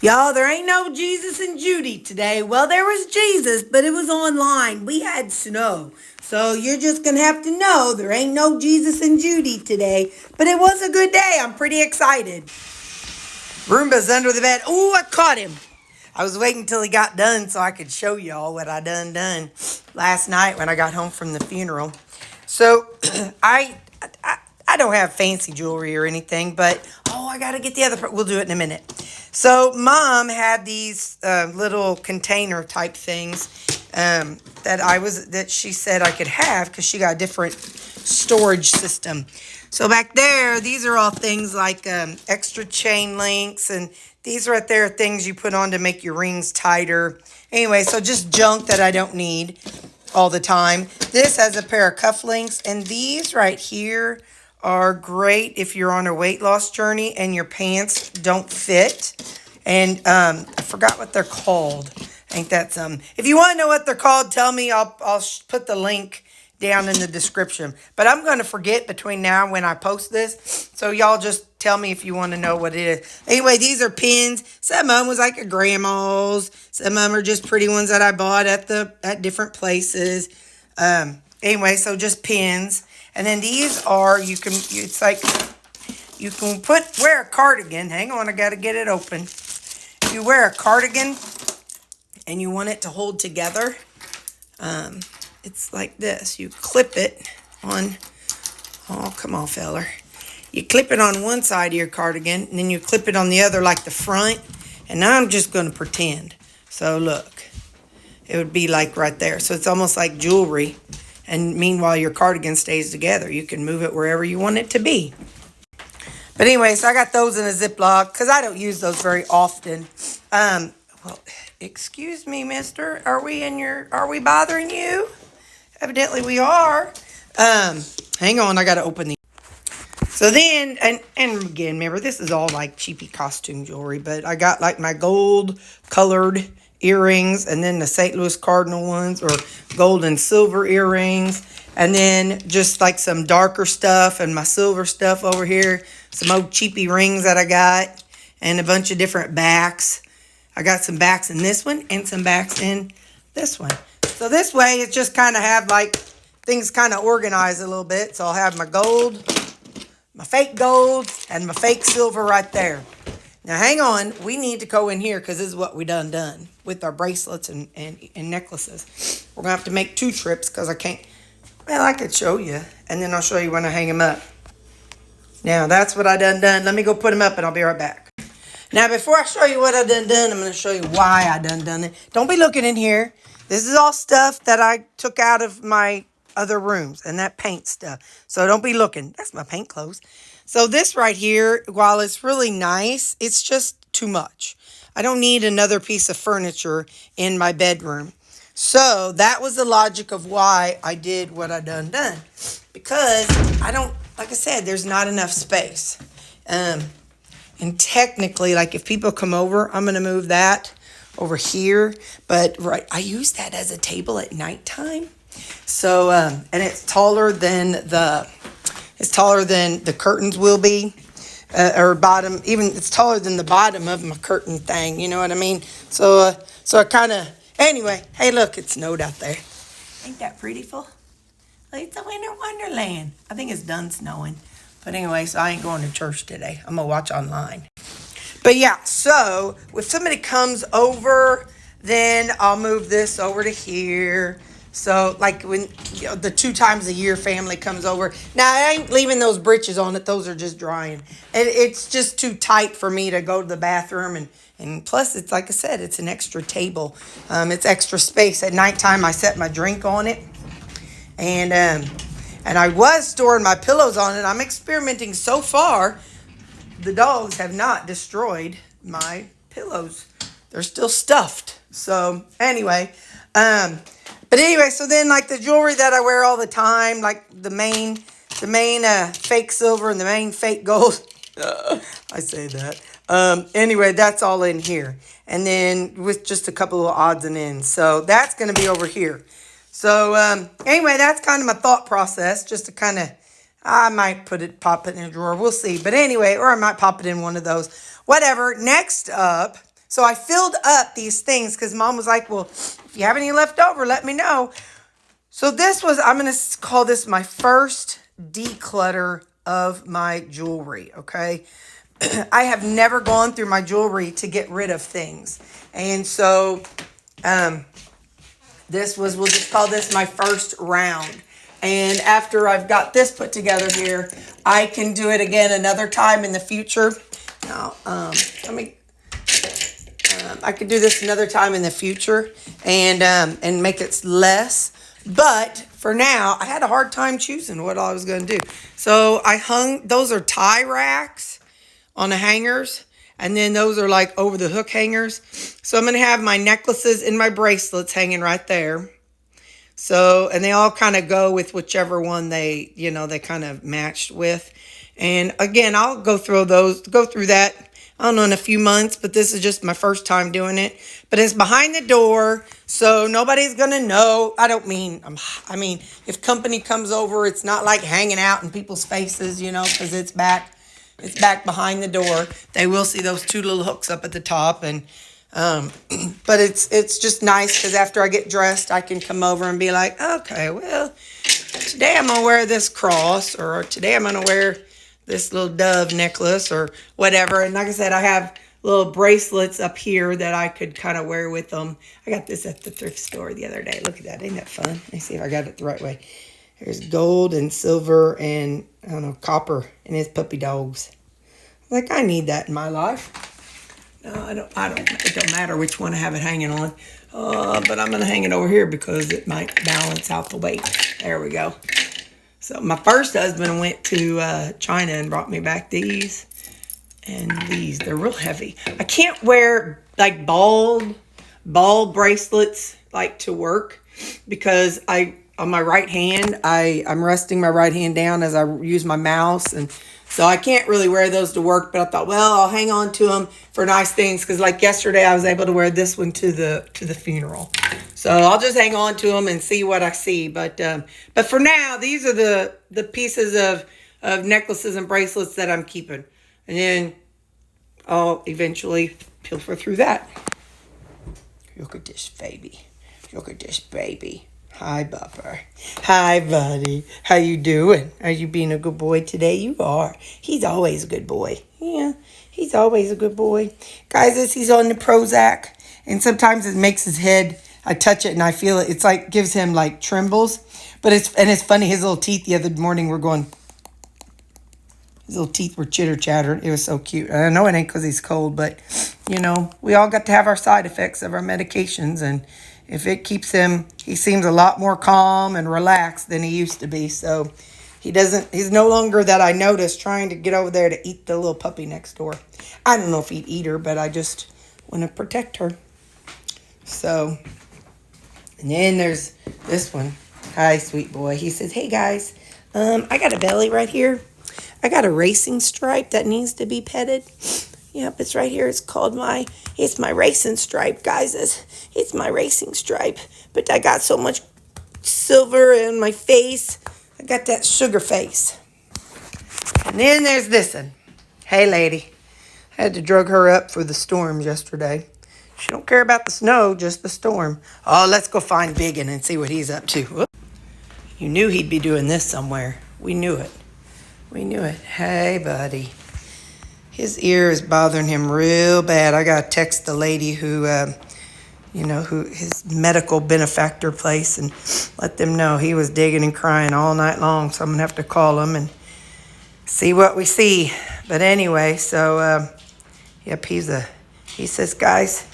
Y'all, there ain't no Jesus and Judy today. Well, there was Jesus, but it was online. We had snow. So you're just going to have to know there ain't no Jesus and Judy today. But it was a good day. I'm pretty excited. Roomba's under the bed. Ooh, I caught him. I was waiting until he got done so I could show y'all what I done last night when I got home from the funeral. So I don't have fancy jewelry or anything, but I got to get the other part. We'll do it in a minute. So Mom had these little container type things that she said I could have because she got a different storage system. So back there, these are all things like extra chain links, and these right there are things you put on to make your rings tighter. Anyway, so just junk that I don't need all the time. This has a pair of cufflinks, and these right here are great if you're on a weight loss journey and your pants don't fit. And I forgot what they're called. Ain't that some? If you want to know what they're called, tell me. I'll put the link down in the description. But I'm going to forget between now and when I post this. So y'all just tell me if you want to know what it is. Anyway, these are pins. Some of them was like a grandma's. Some of them are just pretty ones that I bought at different places. Anyway, so just pins. And then these are, you can wear a cardigan. Hang on, I got to get it open. If you wear a cardigan and you want it to hold together, it's like this. You clip it on, come on, feller. You clip it on one side of your cardigan, and then you clip it on the other like the front. And now I'm just going to pretend. So look, it would be like right there. So it's almost like jewelry. And meanwhile, your cardigan stays together. You can move it wherever you want it to be. But anyway, so I got those in a Ziploc because I don't use those very often. Well, excuse me, mister. Are we bothering you? Evidently we are. Hang on, I got to open these. So then, and again, remember, this is all like cheapy costume jewelry, but I got like my gold colored earrings, and then the St. Louis Cardinal ones, or gold and silver earrings, and then just like some darker stuff and my silver stuff over here, some old cheapy rings that I got, and a bunch of different backs. I got some backs in this one and some backs in this one. So this way, it's just kind of have like things kind of organized a little bit. So I'll have my gold, my fake gold, and my fake silver right there. Now, hang on. We need to go in here because this is what we done with our bracelets and necklaces. We're going to have to make 2 trips because I can't. Well, I could show you, and then I'll show you when I hang them up. Now, that's what I done. Let me go put them up, and I'll be right back. Now, before I show you what I done, I'm going to show you why I done it. Don't be looking in here. This is all stuff that I took out of my other rooms and that paint stuff. So don't be looking. That's my paint clothes. So this right here, while it's really nice, it's just too much. I don't need another piece of furniture in my bedroom. So that was the logic of why I did what I done. Because like I said, there's not enough space. And technically, like if people come over, I'm going to move that over here. But I use that as a table at nighttime. So, and it's taller than the curtains will be, or bottom, even it's taller than the bottom of my curtain thing, you know what I mean? So I kind of, anyway, hey look, it snowed out there. Ain't that beautiful? It's a winter wonderland. I think it's done snowing. But anyway, so I ain't going to church today. I'm going to watch online. But yeah, so if somebody comes over, then I'll move this over to here. So, like when the 2 times a year family comes over. Now, I ain't leaving those britches on it. Those are just drying. And it's just too tight for me to go to the bathroom. And plus, it's like I said, it's an extra table. It's extra space. At nighttime, I set my drink on it. And I was storing my pillows on it. I'm experimenting so far. The dogs have not destroyed my pillows. They're still stuffed. So, anyway. But anyway, so then like the jewelry that I wear all the time, like the main fake silver and the main fake gold. I say that. Anyway, that's all in here. And then with just a couple of odds and ends. So that's going to be over here. So anyway, that's kind of my thought process. Just to kind of, I might pop it in a drawer. We'll see. But anyway, or I might pop it in one of those. Whatever. Next up, So I filled up these things because Mom was like, well, if you have any left over, let me know. So this was, I'm going to call this my first declutter of my jewelry, okay? I have never gone through my jewelry to get rid of things. And so this was, we'll just call this my first round. And after I've got this put together here, I can do it again another time in the future. Now, I could do this another time in the future and make it less. But for now, I had a hard time choosing what I was going to do. So I hung, those are tie racks on the hangers. And then those are like over the hook hangers. So I'm going to have my necklaces and my bracelets hanging right there. So, and they all kind of go with whichever one they, they kind of matched with. And again, I'll go through that, I don't know, in a few months, but this is just my first time doing it. But it's behind the door, so nobody's going to know. I mean, if company comes over, it's not like hanging out in people's faces, because it's back behind the door. They will see those two little hooks up at the top. And but it's just nice because after I get dressed, I can come over and be like, okay, well, today I'm going to wear this cross, or today I'm going to wear this little dove necklace or whatever. And like I said, I have little bracelets up here that I could kind of wear with them. I got this at the thrift store the other day. Look at that. Ain't that fun? Let me see if I got it the right way. There's gold and silver and, I don't know, copper and his puppy dogs. Like, I need that in my life. No, it don't matter which one I have it hanging on. But I'm going to hang it over here because it might balance out the weight. There we go. So my first husband went to China and brought me back these. And these, they're real heavy. I can't wear like ball bracelets like to work because on my right hand, I'm resting my right hand down as I use my mouse. And so I can't really wear those to work, but I thought, well, I'll hang on to them for nice things. Because like yesterday, I was able to wear this one to the funeral. So I'll just hang on to them and see what I see. But for now, these are the pieces of necklaces and bracelets that I'm keeping. And then I'll eventually pilfer through that. Look at this baby. Look at this baby. Hi, Bubba. Hi, buddy. How you doing? Are you being a good boy today? You are. He's always a good boy. Yeah, he's always a good boy. Guys, as he's on the Prozac, and sometimes it makes his head, I touch it and I feel it. It's like, gives him like trembles. But it's funny, his little teeth the other morning were going, his little teeth were chitter-chattering. It was so cute. I know it ain't because he's cold, but, we all got to have our side effects of our medications. And if it keeps him, he seems a lot more calm and relaxed than he used to be. So he's no longer, that I noticed, trying to get over there to eat the little puppy next door. I don't know if he'd eat her, but I just want to protect her. So, and then there's this one. Hi, sweet boy. He says, hey, guys, I got a belly right here. I got a racing stripe that needs to be petted. Yep, it's right here. It's my racing stripe, guys. It's my racing stripe. But I got so much silver in my face. I got that sugar face. And then there's this one. Hey, lady. I had to drug her up for the storms yesterday. She don't care about the snow, just the storm. Oh, let's go find Begga and see what he's up to. Whoop. You knew he'd be doing this somewhere. We knew it. We knew it. Hey, buddy. His ear is bothering him real bad. I got to text the lady who his medical benefactor place and let them know he was digging and crying all night long. So I'm going to have to call him and see what we see. But anyway, so, yep, he says, guys,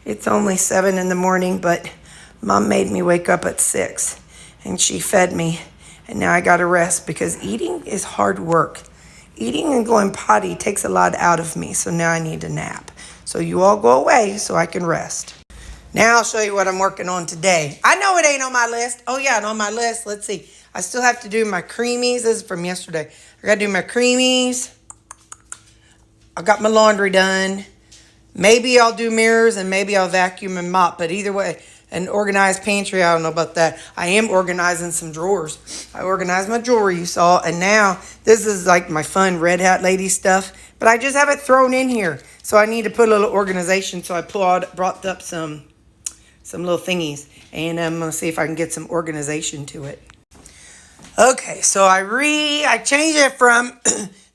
it's only 7 in the morning, but Mom made me wake up at 6 and she fed me. And now I got to rest because eating is hard work. Eating and going potty takes a lot out of me. So now I need a nap. So you all go away so I can rest. Now I'll show you what I'm working on today. I know it ain't on my list. Oh, yeah, and on my list, let's see. I still have to do my creamies. This is from yesterday. I got to do my creamies. I got my laundry done. Maybe I'll do mirrors and maybe I'll vacuum and mop. But either way, an organized pantry, I don't know about that. I am organizing some drawers. I organized my jewelry, you saw. And now this is like my fun Red Hat Lady stuff. But I just have it thrown in here. So I need to put a little organization. So I brought up some little thingies, and I'm gonna see if I can get some organization to it. Okay, so I changed it from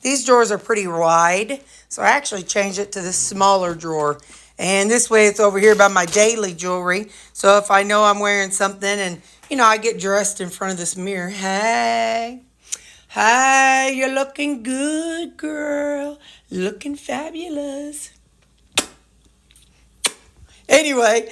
these drawers are pretty wide, so I actually changed it to this smaller drawer. And this way it's over here by my daily jewelry. So if I know I'm wearing something and, I get dressed in front of this mirror. Hey, you're looking good, girl. Looking fabulous. Anyway,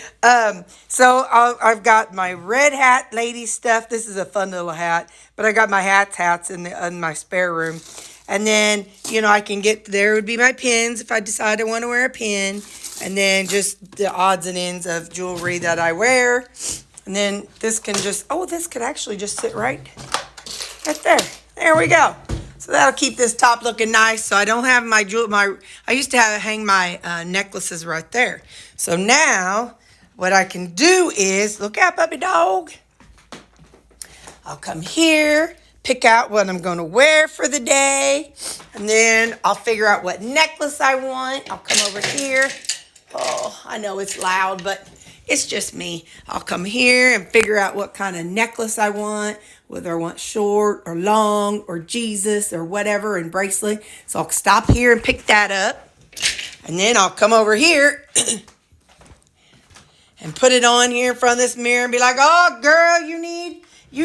so I've got my red hat lady stuff. This is a fun little hat, but I got my hats in my spare room. And then, I can there would be my pins if I decide I want to wear a pin. And then just the odds and ends of jewelry that I wear. And then this could actually just sit right there. There we go. So that'll keep this top looking nice. So I don't have I used to hang my necklaces right there. So now what I can do is, look out, puppy dog. I'll come here, pick out what I'm going to wear for the day. And then I'll figure out what necklace I want. I'll come over here. Oh, I know it's loud, but it's just me. I'll come here and figure out what kind of necklace I want, whether I want short or long or Jesus or whatever, and bracelet. So I'll stop here and pick that up. And then I'll come over here and put it on here in front of this mirror and be like, oh, girl, you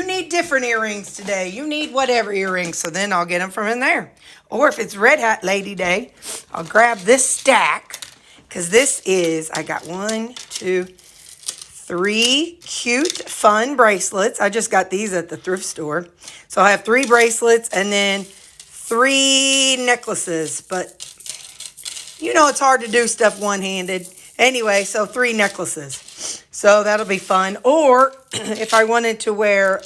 need different earrings today. You need whatever earrings. So then I'll get them from in there. Or if it's Red Hat Lady Day, I'll grab this stack. Because I got 1, 2, 3 cute, fun bracelets. I just got these at the thrift store. So I have 3 bracelets and then 3 necklaces. But, it's hard to do stuff one-handed. Anyway, so 3 necklaces. So that'll be fun. Or if I wanted to wear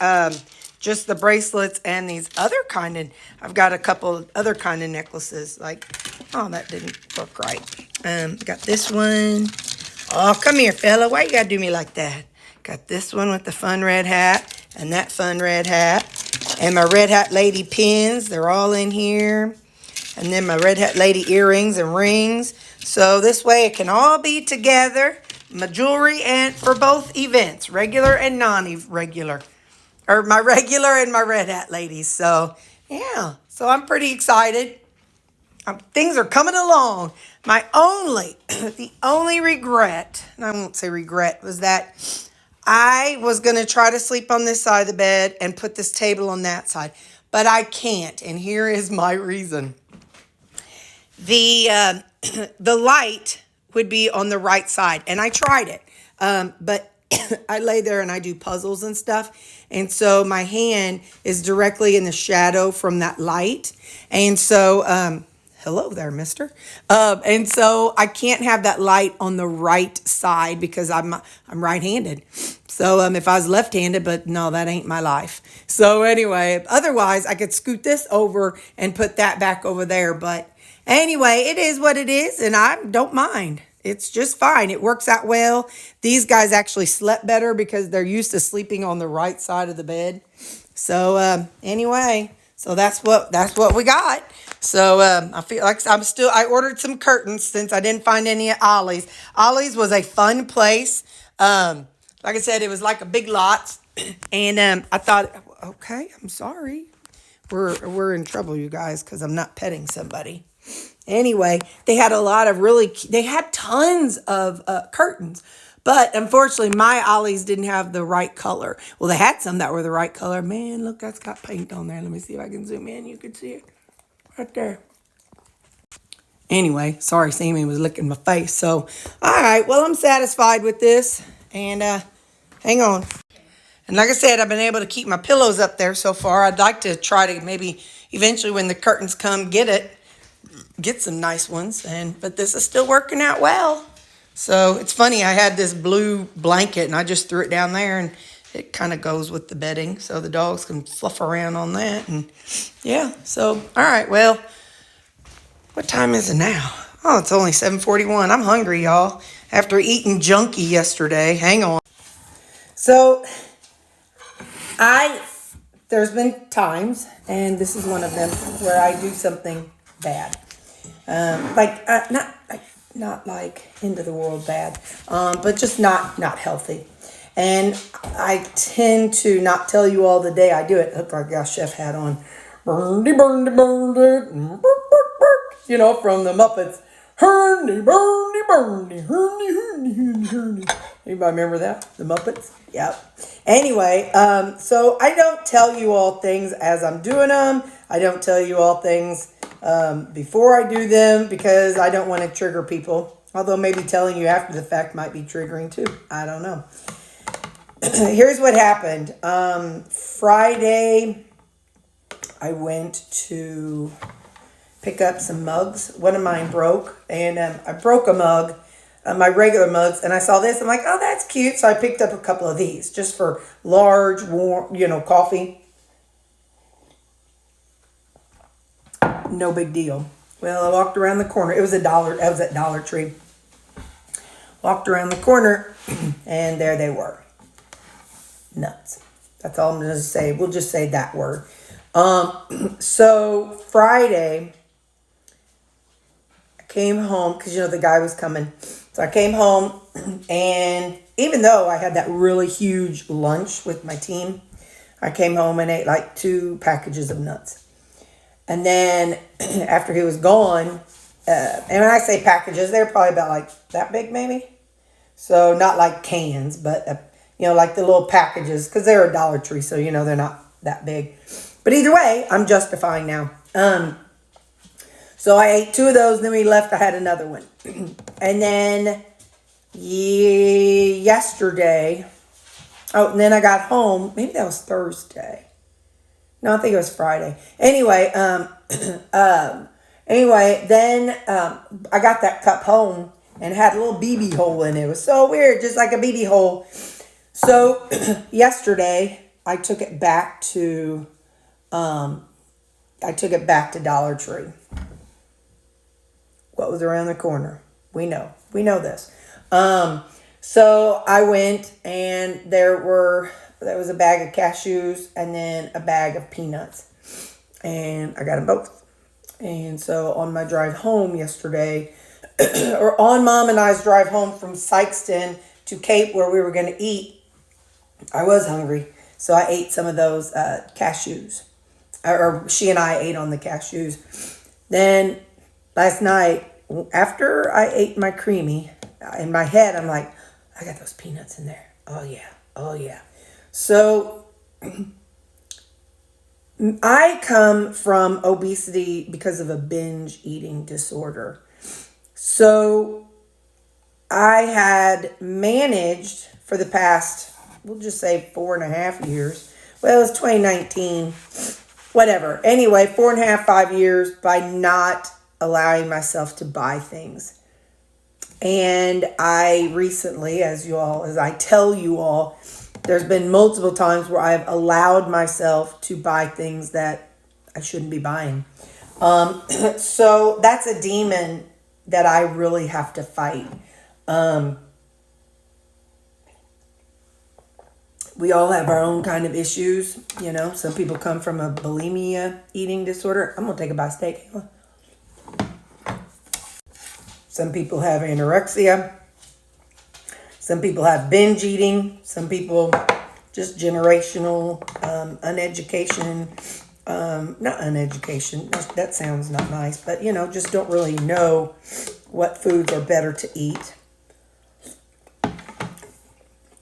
just the bracelets and these other I've got a couple other kind of necklaces. Like, oh, that didn't look right. Got this one. Oh, come here, fella. Why you gotta do me like that? Got this one with the fun red hat and that fun red hat. And my Red Hat Lady pins. They're all in here. And then my Red Hat Lady earrings and rings. So this way it can all be together. My jewelry and for both events, regular and non-regular. Or my regular and my Red Hat Ladies. So, yeah. So I'm pretty excited. Things are coming along. The only regret, and I won't say regret, was that I was going to try to sleep on this side of the bed and put this table on that side. But I can't, and here is my reason. The light would be on the right side, and I tried it. But I lay there and I do puzzles and stuff. And so my hand is directly in the shadow from that light. And so, hello there, mister. And so I can't have that light on the right side because I'm right-handed. So if I was left-handed, but no, that ain't my life. So anyway, otherwise I could scoot this over and put that back over there. But anyway, it is what it is, and I don't mind. It's just fine. It works out well. These guys actually slept better because they're used to sleeping on the right side of the bed. So anyway, so that's what we got. So I feel like I ordered some curtains since I didn't find any at Ollie's. Ollie's was a fun place. Like I said, it was like a Big Lots. And I thought, okay, I'm sorry. We're in trouble, you guys, because I'm not petting somebody. Anyway, they had they had tons of curtains, but unfortunately my Ollie's didn't have the right color. Well, they had some that were the right color. Man, look, that's got paint on there. Let me see if I can zoom in. You can see it right there. Anyway, sorry, Sammy was licking my face. So, all right, well, I'm satisfied with this. And hang on. And like I said, I've been able to keep my pillows up there so far. I'd like to try to maybe eventually when the curtains come get some nice ones. But this is still working out well. So it's funny, I had this blue blanket and I just threw it down there and it kind of goes with the bedding so the dogs can fluff around on that. And yeah, so all right, well, what time is it now? Oh, it's only 7:41. I'm hungry, y'all, after eating junky yesterday. Hang on. So there's been times, and this is one of them, where I do something bad. not like end of the world bad, but just not healthy. And I tend to not tell you all the day I do it. Look, I got a chef hat on. You know, from the Muppets. Anybody remember that? The Muppets? Yep. Anyway, so I don't tell you all things as I'm doing them. I don't tell you all things before I do them because I don't want to trigger people. Although maybe telling you after the fact might be triggering too. I don't know. Here's what happened. Friday, I went to pick up some mugs. One of mine broke, and I broke a mug, my regular mugs, and I saw this. I'm like, oh, that's cute. So I picked up a couple of these just for large, warm, coffee. No big deal. Well, I walked around the corner. It was $1. I was at Dollar Tree. Walked around the corner, and there they were. Nuts. That's all I'm going to say. We'll just say that word. So Friday, I came home because, the guy was coming. So I came home, and even though I had that really huge lunch with my team, I came home and ate like 2 packages of nuts. And then after he was gone, and when I say packages, they're probably about like that big maybe. So not like cans, but like the little packages, because they're a Dollar Tree, so they're not that big. But either way, I'm justifying now. So I ate 2 of those, then we left, I had another one. And then yesterday, and then I got home, maybe that was Thursday. No, I think it was Friday. Anyway, then I got that cup home and had a little BB hole in it. It was so weird, just like a BB hole. So yesterday I took it back to Dollar Tree. What was around the corner? We know this. So I went, and there was a bag of cashews and then a bag of peanuts, and I got them both. And so on my drive home yesterday, or on Mom and I's drive home from Sykeston to Cape where we were going to eat, I was hungry. So I ate some of those cashews, or she and I ate on the cashews. Then last night, after I ate my creamy, in my head, I'm like, I got those peanuts in there. Oh yeah. So I come from obesity because of a binge eating disorder. So I had managed for the past, we'll just say 4.5 years. Well, it was 2019, whatever. Anyway, 4.5, 5 years by not allowing myself to buy things. And I recently, as I tell you all, there's been multiple times where I've allowed myself to buy things that I shouldn't be buying. So that's a demon that I really have to fight. We all have our own kind of issues, Some people come from a bulimia eating disorder. I'm going to take a bite of steak. Some people have anorexia. Some people have binge eating. Some people just generational uneducation. Not uneducation. That sounds not nice. But, just don't really know what foods are better to eat.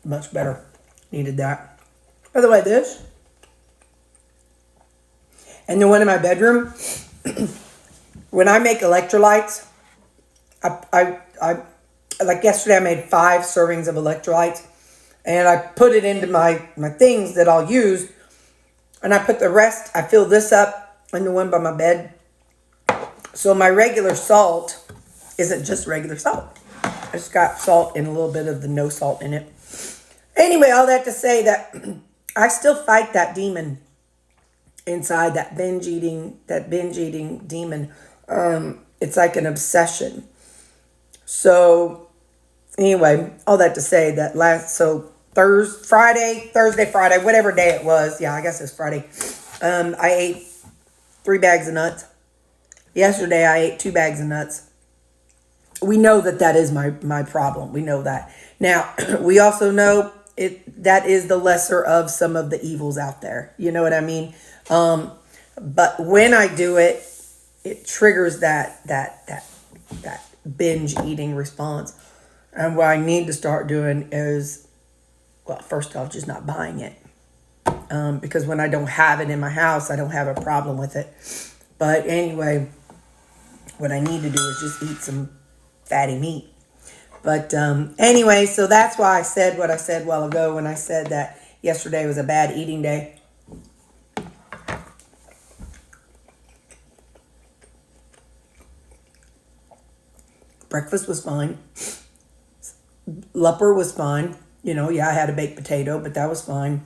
Much better. Needed that. By the way, this. And the one in my bedroom. When I make electrolytes, I like yesterday I made 5 servings of electrolytes, and I put it into my things that I'll use, and I put the rest, I fill this up in the one by my bed. So my regular salt isn't just regular salt. I just got salt and a little bit of the no salt in it. Anyway, all that to say that I still fight that demon inside, that binge eating demon. It's like an obsession. So anyway, all that to say that Thursday, Friday, whatever day it was. Yeah, I guess it's Friday. I ate 3 bags of nuts. Yesterday I ate 2 bags of nuts. we know that that is my problem. We know that. Now, we also know that is the lesser of some of the evils out there. You know what I mean? But when I do it, it triggers that binge eating response. And what I need to start doing is, well, first off, just not buying it. Because when I don't have it in my house, I don't have a problem with it. But anyway, what I need to do is just eat some fatty meat. But anyway, so that's why I said what I said a while ago when I said that yesterday was a bad eating day. Breakfast was fine. Supper was fine. You know, yeah, I had a baked potato, but that was fine.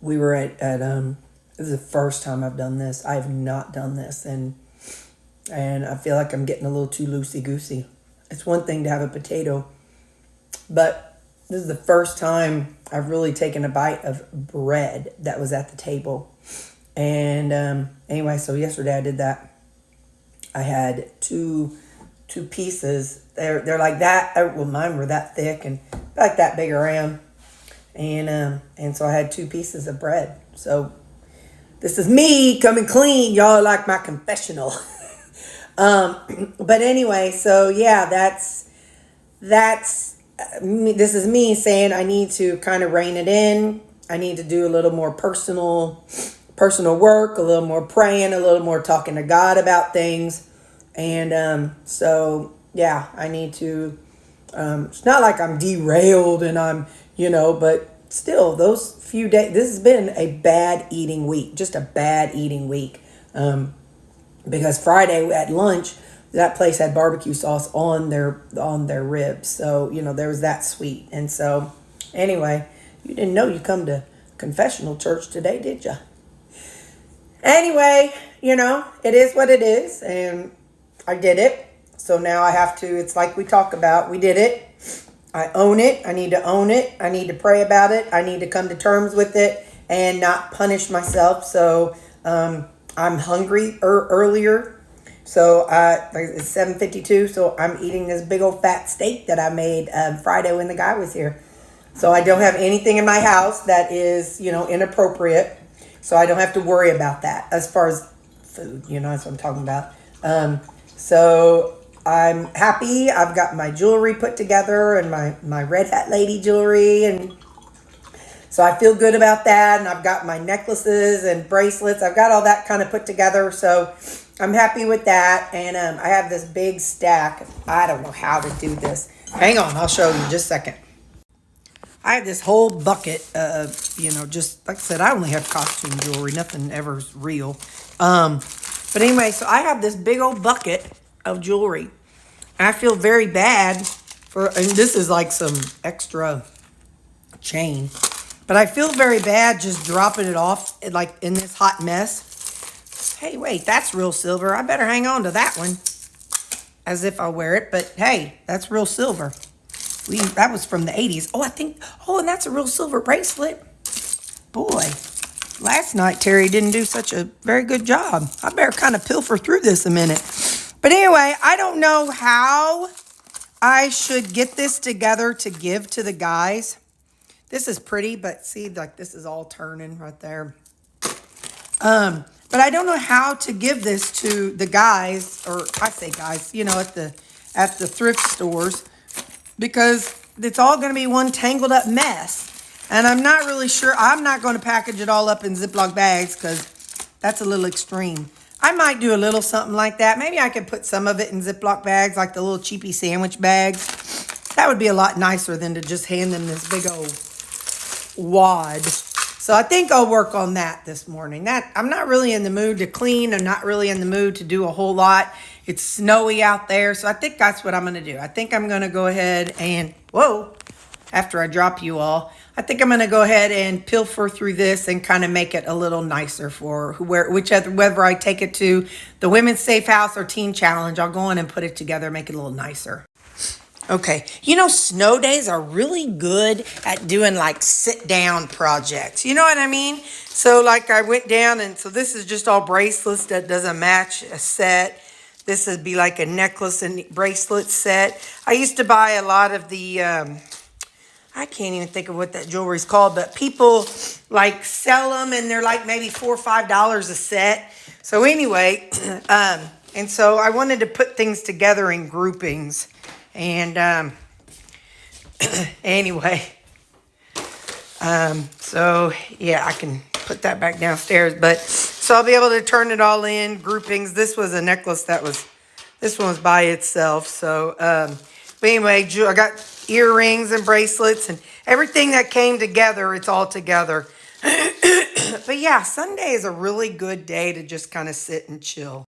We were at this is the first time I've done this. I have not done this, and I feel like I'm getting a little too loosey-goosey. It's one thing to have a potato, but this is the first time I've really taken a bite of bread that was at the table. And anyway, so yesterday I did that. I had two pieces. They're like that. Well, mine were that thick and like that big around. And so I had 2 pieces of bread. So this is me coming clean. Y'all like my confessional. But anyway, so yeah, that's this is me saying I need to kind of rein it in. I need to do a little more personal work, a little more praying, a little more talking to God about things. And so yeah, I need to it's not like I'm derailed and I'm, but still those few days, this has been a bad eating week, just a bad eating week. Because Friday at lunch, that place had barbecue sauce on their ribs. So, there was that sweet. And so anyway, you didn't know you come to Confessional church today, did you? Anyway, it is what it is. And I did it. So now I have to, it's like we talk about, we did it. I own it. I need to own it. I need to pray about it. I need to come to terms with it and not punish myself. So I'm hungry earlier. So it's 7:52. So I'm eating this big old fat steak that I made Friday when the guy was here. So I don't have anything in my house that is, inappropriate. So I don't have to worry about that as far as food. That's what I'm talking about. So I'm happy. I've got my jewelry put together and my Red Hat Lady jewelry. And so I feel good about that. And I've got my necklaces and bracelets. I've got all that kind of put together. So I'm happy with that. And I have this big stack. I don't know how to do this. Hang on. I'll show you in just a second. I have this whole bucket of, just like I said, I only have costume jewelry. Nothing ever's real. But anyway, so I have this big old bucket of jewelry. And I feel very bad and this is like some extra chain. But I feel very bad just dropping it off like in this hot mess. Hey, wait, that's real silver. I better hang on to that one as if I wear it. But hey, that's real silver. That was from the 80s. And that's a real silver bracelet. Boy, last night Terri didn't do such a very good job. I better kind of pilfer through this a minute. But anyway, I don't know how I should get this together to give to the guys. This is pretty, but see, like this is all turning right there. But I don't know how to give this to the guys, or I say guys, at the thrift stores, because it's all going to be one tangled up mess. And I'm not really sure. I'm not going to package it all up in Ziploc bags because that's a little extreme. I might do a little something like that. Maybe I could put some of it in Ziploc bags, like the little cheapy sandwich bags. That would be a lot nicer than to just hand them this big old wad. So I think I'll work on that this morning. I'm not really in the mood to clean. I'm not really in the mood to do a whole lot. It's snowy out there. So I think that's what I'm going to do. I think I'm going to go ahead and, after I drop you all, I think I'm going to go ahead and pilfer through this and kind of make it a little nicer for whether I take it to the Women's Safe House or Teen Challenge. I'll go in and put it together, make it a little nicer. Okay, snow days are really good at doing like sit down projects. You know what I mean? So like I went down and so this is just all bracelets that doesn't match a set. This would be like a necklace and bracelet set. I used to buy a lot of the, I can't even think of what that jewelry's called, but people like sell them and they're like maybe $4 or $5 a set. So anyway, and so I wanted to put things together in groupings. And anyway, so yeah, I can put that back downstairs. But so I'll be able to turn it all in groupings. This was a necklace this one was by itself. So, but anyway, I got earrings and bracelets and everything that came together. It's all together. But yeah, Sunday is a really good day to just kind of sit and chill.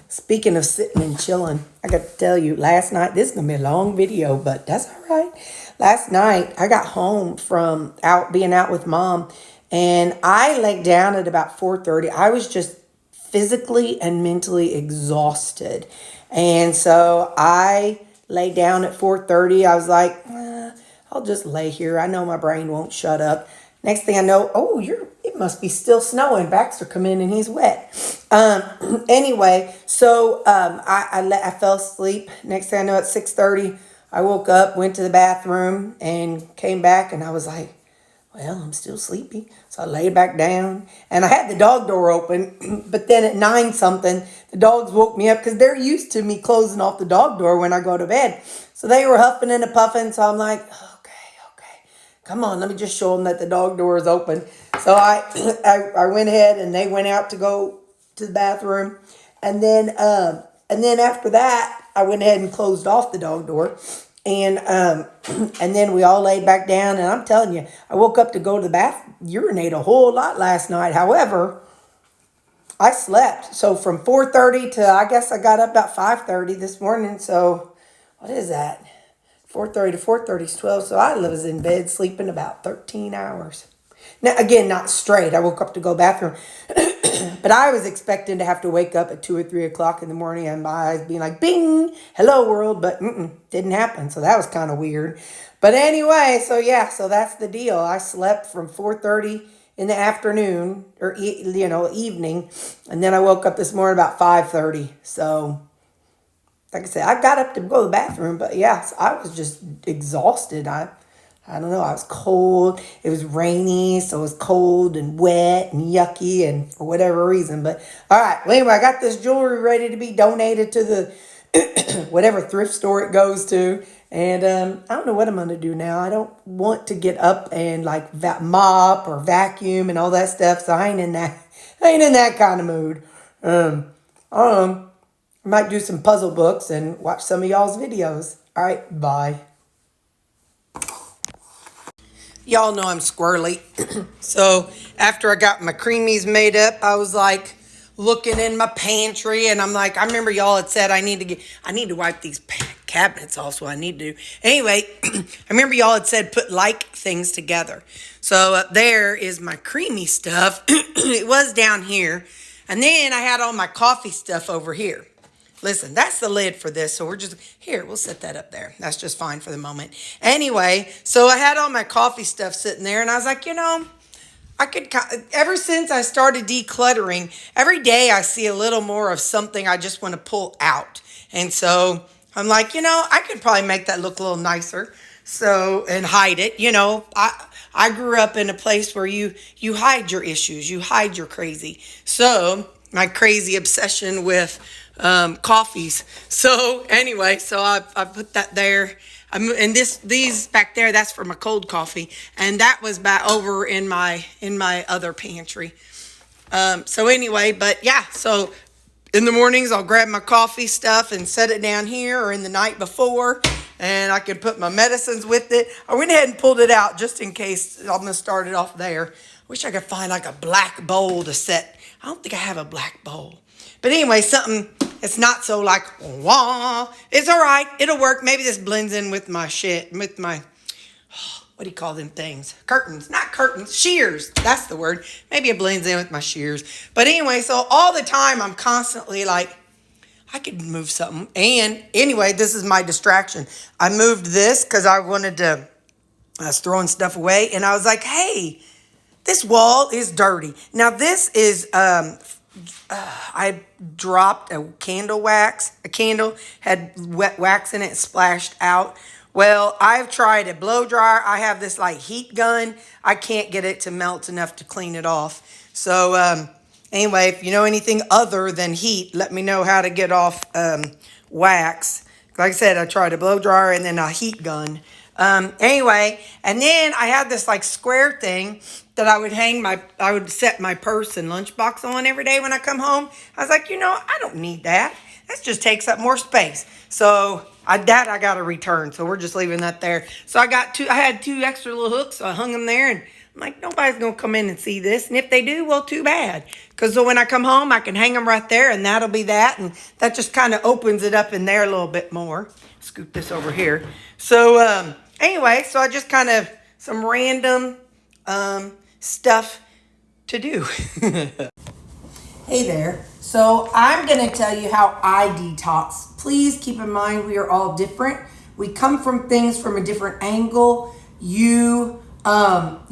Speaking of sitting and chilling, I got to tell you, last night, this is going to be a long video, but that's all right. Last night, I got home from being out with Mom, and I laid down at about 4:30. I was just physically and mentally exhausted. And so I lay down at 4:30. I was like, I'll just lay here. I know my brain won't shut up. Next thing I know, it must be still snowing. Baxter come in and he's wet. Anyway, so I fell asleep. Next thing I know, at 6:30, I woke up, went to the bathroom, and came back, and I was like, well, I'm still sleepy. So I laid back down, and I had the dog door open, but then at 9 something, the dogs woke me up because they're used to me closing off the dog door when I go to bed. So they were huffing and puffing, so I'm like, okay, come on, let me just show them that the dog door is open. So I went ahead, and they went out to go to the bathroom, and then after that, I went ahead and closed off the dog door. And then we all laid back down, and I'm telling you, I woke up to go to the bath, urinate a whole lot last night. However, I slept. So from 4:30 to, I guess I got up about 5:30 this morning. So what is that? 4:30 to 4:30 is 12. So I was in bed sleeping about 13 hours. Now, again, not straight. I woke up to go bathroom. But I was expecting to have to wake up at 2 or 3 o'clock in the morning and my eyes being like, bing, hello world. But didn't happen. So that was kind of weird. But anyway, so yeah, so that's the deal. I slept from 4:30 in the afternoon or, evening. And then I woke up this morning about 5:30. So like I said, I got up to go to the bathroom. But yeah, so I was just exhausted. I don't know, I was cold. It was rainy, so it was cold and wet and yucky and for whatever reason. But all right, well, anyway, I got this jewelry ready to be donated to the whatever thrift store it goes to. And I don't know what I'm going to do now. I don't want to get up and like mop or vacuum and all that stuff. So I ain't in that kind of mood. I might do some puzzle books and watch some of y'all's videos. All right, bye. Y'all know I'm squirrely. So after I got my creamies made up, I was like looking in my pantry, and I'm like, I remember y'all had said I need to wipe these cabinets off, so I need to. Anyway, I remember y'all had said put like things together. So up there is my creamy stuff. It was down here. And then I had all my coffee stuff over here. Listen, that's the lid for this. So we'll set that up there. That's just fine for the moment. Anyway, so I had all my coffee stuff sitting there, and I was like, ever since I started decluttering, every day I see a little more of something I just want to pull out. And so I'm like, I could probably make that look a little nicer. So, and hide it. I grew up in a place where you hide your issues, you hide your crazy. So my crazy obsession with coffees. So anyway, so I put that there. And these back there, that's for my cold coffee, and that was back over in my other pantry. So anyway, but yeah, so in the mornings I'll grab my coffee stuff and set it down here, or in the night before, and I could put my medicines with it. I went ahead and pulled it out just in case. I'm gonna start it off there. Wish I could find like a black bowl to set. I don't think I have a black bowl. But anyway, something it's not so like, wah. It's all right. It'll work. Maybe this blends in with my what do you call them things? Curtains. Not curtains. Shears. That's the word. Maybe it blends in with my shears. But anyway, so all the time I'm constantly like, I could move something. And anyway, this is my distraction. I moved this because I was throwing stuff away. And I was like, hey, this wall is dirty. Now this is I dropped a candle wax. A candle had wet wax in it, splashed out. Well, I've tried a blow dryer. I have this like heat gun. I can't get it to melt enough to clean it off. So anyway, if you know anything other than heat, let me know how to get off wax. Like I said, I tried a blow dryer and then a heat gun. Anyway, and then I had this like square thing that I would set my purse and lunchbox on every day when I come home. I was like, I don't need that. That just takes up more space. So I got to return. So we're just leaving that there. So I had two extra little hooks. So I hung them there, and I'm like, nobody's going to come in and see this. And if they do, well, too bad. Because so when I come home, I can hang them right there, and that'll be that. And that just kind of opens it up in there a little bit more. Scoop this over here. So anyway, so I just kind of some random stuff to do. Hey there. So I'm going to tell you how I detox. Please keep in mind we are all different. We come from things from a different angle. You have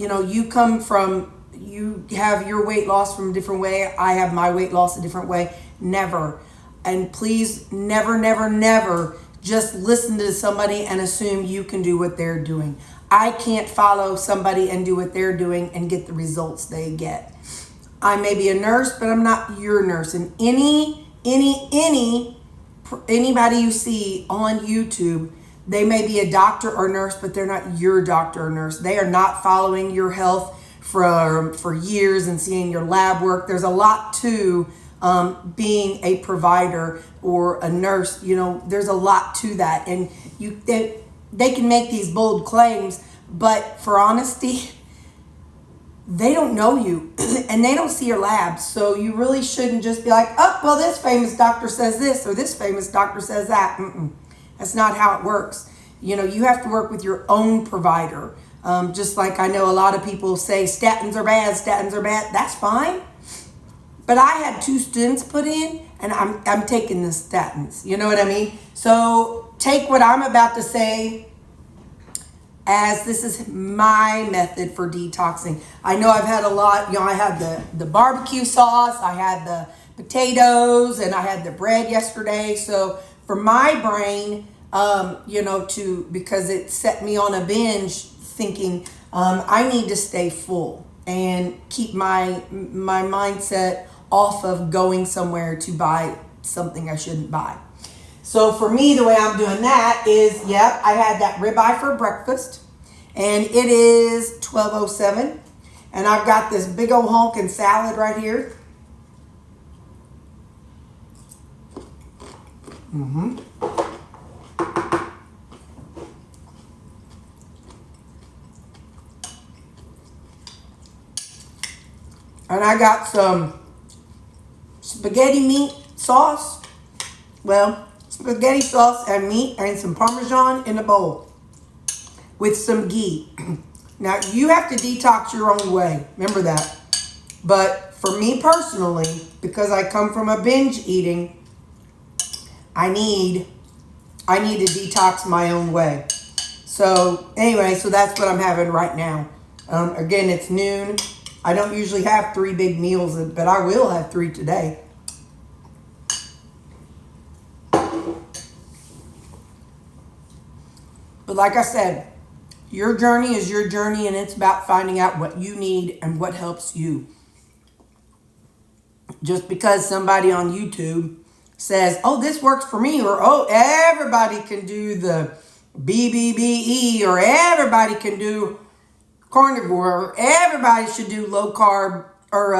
your weight loss from a different way. I have my weight loss a different way. Never. And please never, never, never just listen to somebody and assume you can do what they're doing. I can't follow somebody and do what they're doing and get the results they get. I may be a nurse, but I'm not your nurse. And anybody you see on YouTube, they may be a doctor or nurse, but they're not your doctor or nurse. They are not following your health for years and seeing your lab work. There's a lot to being a provider or a nurse. There's a lot to that. And they can make these bold claims, but for honesty, they don't know you and they don't see your labs. So you really shouldn't just be like, oh, well, this famous doctor says this or this famous doctor says that. That's not how it works. You have to work with your own provider. Just like I know a lot of people say statins are bad. That's fine. But I had 2 stents put in and I'm taking the statins. You know what I mean? So take what I'm about to say as this is my method for detoxing. I know I've had a lot, I had the barbecue sauce, I had the potatoes, and I had the bread yesterday. So for my brain, because it set me on a binge thinking, I need to stay full and keep my mindset off of going somewhere to buy something I shouldn't buy. So for me, the way I'm doing that is, I had that ribeye for breakfast, and it is 12:07, and I've got this big old honking salad right here. And I got some spaghetti meat sauce. Well, spaghetti sauce and meat and some Parmesan in a bowl with some ghee. Now, you have to detox your own way. Remember that. But for me personally, because I come from a binge eating, I need to detox my own way. So anyway, so that's what I'm having right now. Again, it's noon. I don't usually have 3 big meals, but I will have 3 today. But like I said, your journey is your journey, and it's about finding out what you need and what helps you. Just because somebody on YouTube says, oh, this works for me, or oh, everybody can do the BBBE, or everybody can do carnivore, or everybody should do low carb or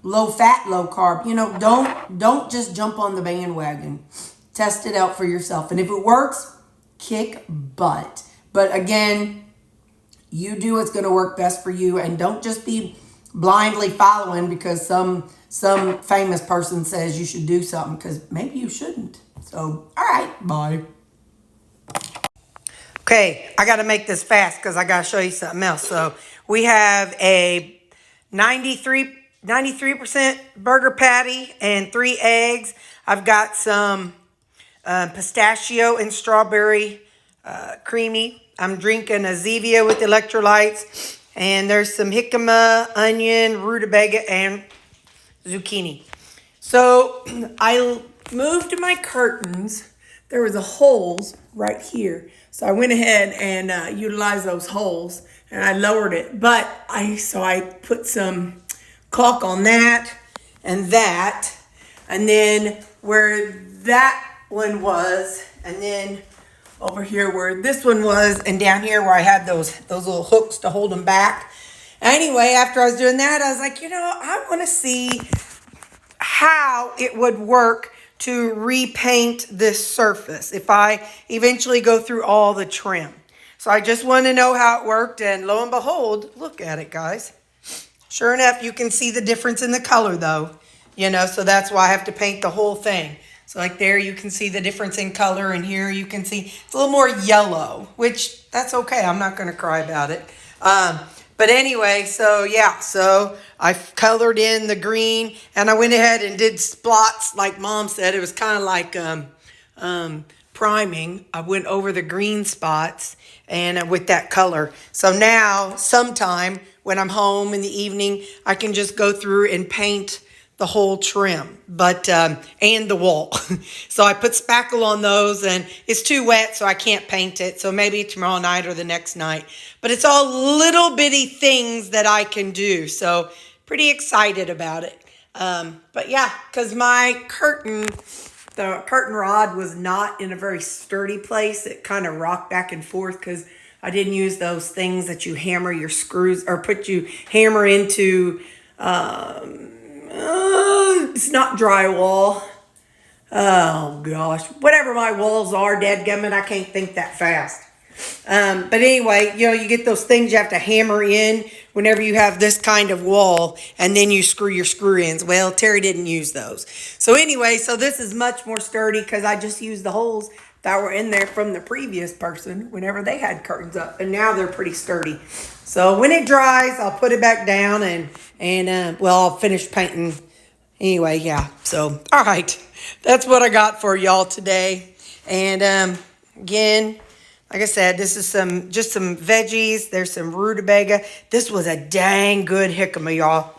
low fat, low carb. Don't just jump on the bandwagon. Test it out for yourself. And if it works, kick butt. But again, you do what's going to work best for you, and don't just be blindly following because some famous person says you should do something, because maybe you shouldn't. So, all right, bye. Okay, I got to make this fast because I got to show you something else. So we have a 93% burger patty and 3 eggs. I've got some pistachio and strawberry creamy. I'm drinking a Zevia with electrolytes. And there's some jicama, onion, rutabaga, and zucchini. So I moved my curtains. There was a holes right here. So I went ahead and utilized those holes and I lowered it. But I put some caulk on that. And then where that one was, and then over here where this one was, and down here where I had those little hooks to hold them back. Anyway, after I was doing that, I was like, I want to see how it would work to repaint this surface if I eventually go through all the trim. So I just want to know how it worked, and lo and behold, look at it, guys. Sure enough, you can see the difference in the color though, so that's why I have to paint the whole thing. So like there, you can see the difference in color, and here you can see it's a little more yellow, which that's okay. I'm not going to cry about it. But anyway, so yeah, so I colored in the green, and I went ahead and did splots like Mom said. It was kind of like priming. I went over the green spots and with that color. So now sometime when I'm home in the evening, I can just go through and paint the whole trim, and the wall. So I put spackle on those, and it's too wet, so I can't paint it. So maybe tomorrow night or the next night. But it's all little bitty things that I can do. So pretty excited about it. But yeah, because the curtain rod was not in a very sturdy place. It kind of rocked back and forth because I didn't use those things that you hammer your screws or hammer into. It's not drywall. Oh gosh, whatever my walls are, dadgummit, I can't think that fast. But anyway, you get those things you have to hammer in whenever you have this kind of wall, and then you screw your screw ends. Well, Terry didn't use those. So anyway, so this is much more sturdy because I just used the holes that were in there from the previous person whenever they had curtains up, and now they're pretty sturdy. So when it dries, I'll put it back down and I'll finish painting. Anyway, yeah. So, all right. That's what I got for y'all today. And again, like I said, this is just some veggies. There's some rutabaga. This was a dang good jicama, y'all.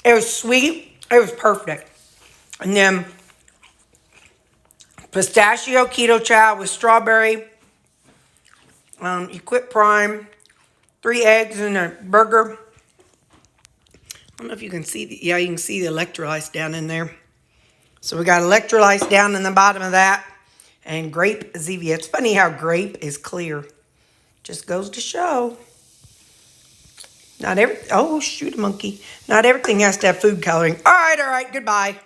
It was sweet. It was perfect. And then pistachio keto chow with strawberry, Equip Prime, 3 eggs and a burger. I don't know if you can see you can see the electrolytes down in there. So we got electrolytes down in the bottom of that, and grape Zevia. It's funny how grape is clear. Just goes to show. Oh, shoot a monkey. Not everything has to have food coloring. All right, goodbye.